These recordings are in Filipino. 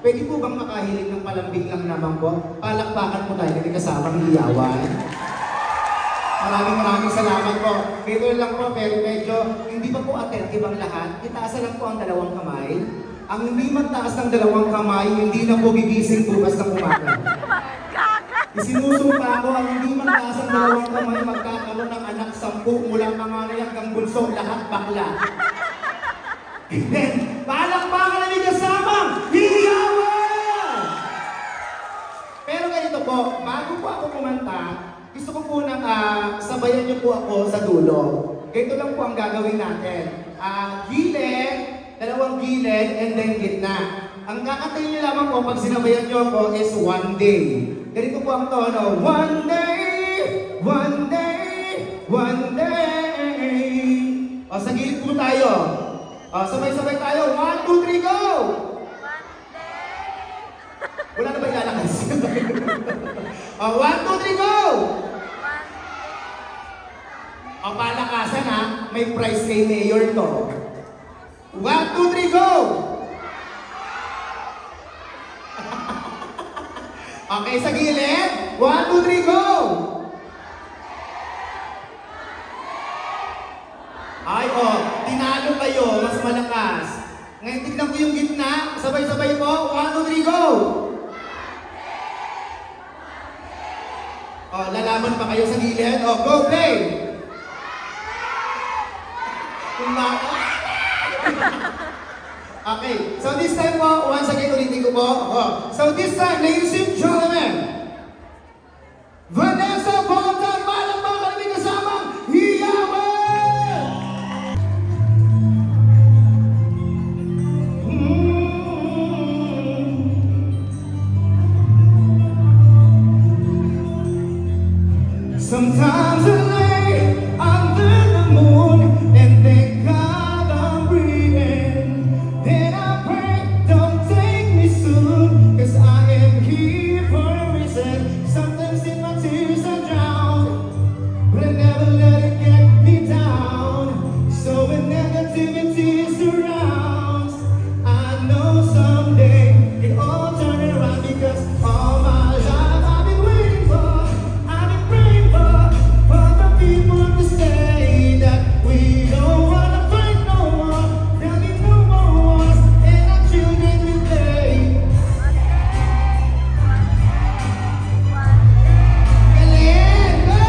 pwede po bang makahilig ng palambing lang naman po? Palakpakan po tayo, hindi kasamang hiyawan. Maraming salamat po. Dito lang po, pero medyo hindi pa po attentive ang lahat. Itaasan lang po ang dalawang kamay. Ang hindi magtaas ng dalawang kamay, hindi na po gigising bukas ng umaga. Isinusumpa ko ang hindi magtaas ng dalawang kamay, magkakaroon ng anak 10 mula panganay hanggang bunso, lahat bakla. And then, palakpakan na may kasamang hiyawan! Pero ganito po, bago po ako kumanta, gusto ko po nang sabayan niyo po ako sa dulo. Ganito lang po ang gagawin natin. Gilid, dalawang gilid, and then gitna. Ang kakantayin niyo lamang po pag sinabayan niyo ako is one day. Ganito po ang tono. One day, one day, one day. O, sa gilid po tayo. O, sabay-sabay tayo. 1, 2, 3, go! Wala na ba ilalakas? O, 1, 2, 3, go! O, palakasan ha. May prize kay Mayor to. 1, 2, 3, go! Okay, sa gilid. 1, 2, 3, go! Ay, tinalo kayo. Mas malakas. Ngayon, tignan ko yung gitna. Sabay-sabay po. 1, 2, 3, go! Lalaban pa kayo sa gilid. Go, play! Okay, so this time po, once again ulitin ko po. So this time, ladies and gentlemen, Vanessa Bontan, palakpakan na may kasamang hiyawan! Sometimes I lay under the moon and think God I'm breathing. Then I pray, don't take me soon, 'cause I am here for a reason. Sometimes in my tears I drown, but I never let it get me down. So when negativity surrounds, I know someday it all turn around, because all my life I've been waiting for, I've been praying for the people to say that we don't wanna fight no more. There'll be no more wars, and our children will play. Galing! Go!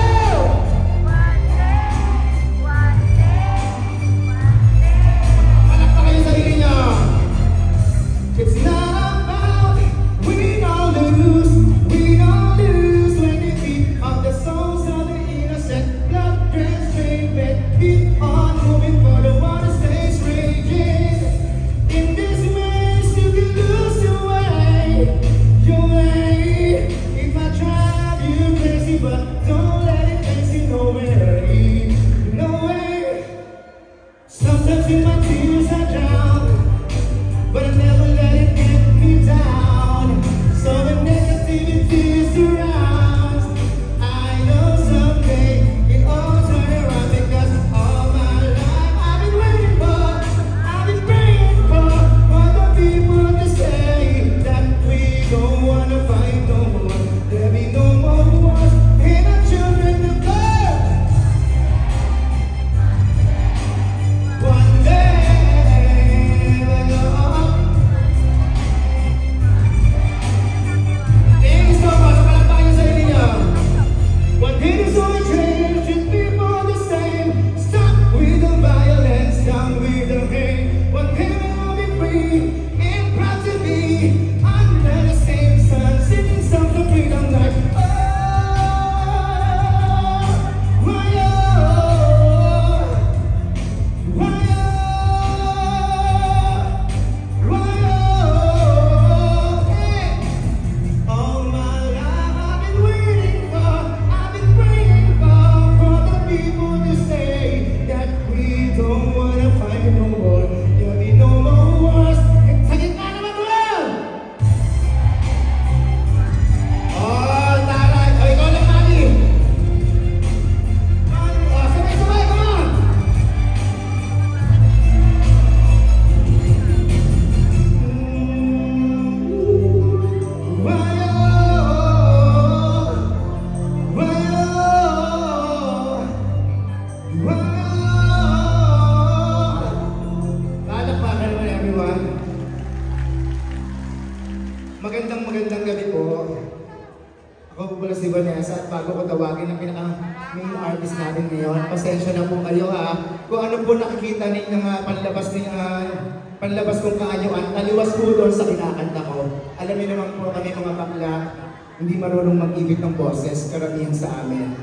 Ako po pala si Vanessa at bago ko tawagin ang pinaka-main artist natin ngayon, pasensya na po kayo ha. Kung ano po nakikita ninyong panlabas kong kaanyuan, taliwas po doon sa kinakanta ko. Alam niyo naman po kami mga bakla, hindi marunong mag-ibig ng boses, karamihan sa amin.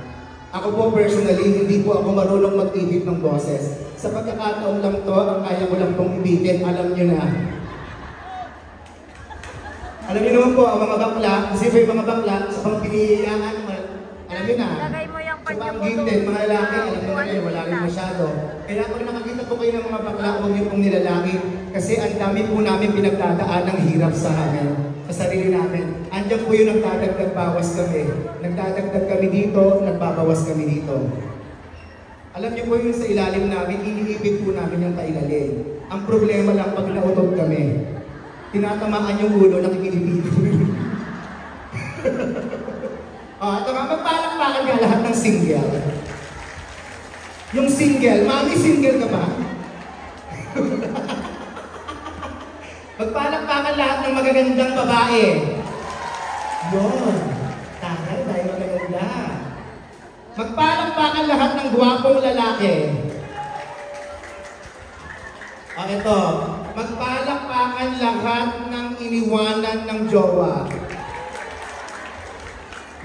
Ako po personally, hindi po ako marunong mag-ibig ng boses. Sa pagkakataon lang to, ang kaya ko lang pong ibigin, alam niyo na. Alam niyo naman po, ang mga bakla, kasi po yung mga bakla, sa pang pinihiyaan, alam niyo na. Sa pang gifted, mga lalaki, alam niyo na rin, wala rin masyado. Kaya kung nakakita po kayo ng mga bakla, huwag niyo pong nilalaki. Kasi ang dami po namin pinagdadaan ng hirap sa amin, sa sarili namin. Andiyan po yung nagdadagdag bawas kami. Nagdadagdag kami dito, nagbabawas kami dito. Alam niyo po yung sa ilalim namin, iniibig po namin yung kailalim. Ang problema lang pag nautog kami. Tinatamaan yung ulo, nakikilipid. Ito nga, magpalakpakan nga lahat ng single. Yung single, mami, single ka ba? Magpalakpakan lahat ng magagandang babae. Yun. Tagal, tayo magaganda. Magpalakpakan lahat ng gwapong lalaki. Ito. Magpalakpakan lahat ng iniwanan ng jowa.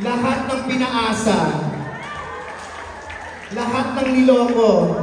Lahat ng pinaasa. Lahat ng niloko.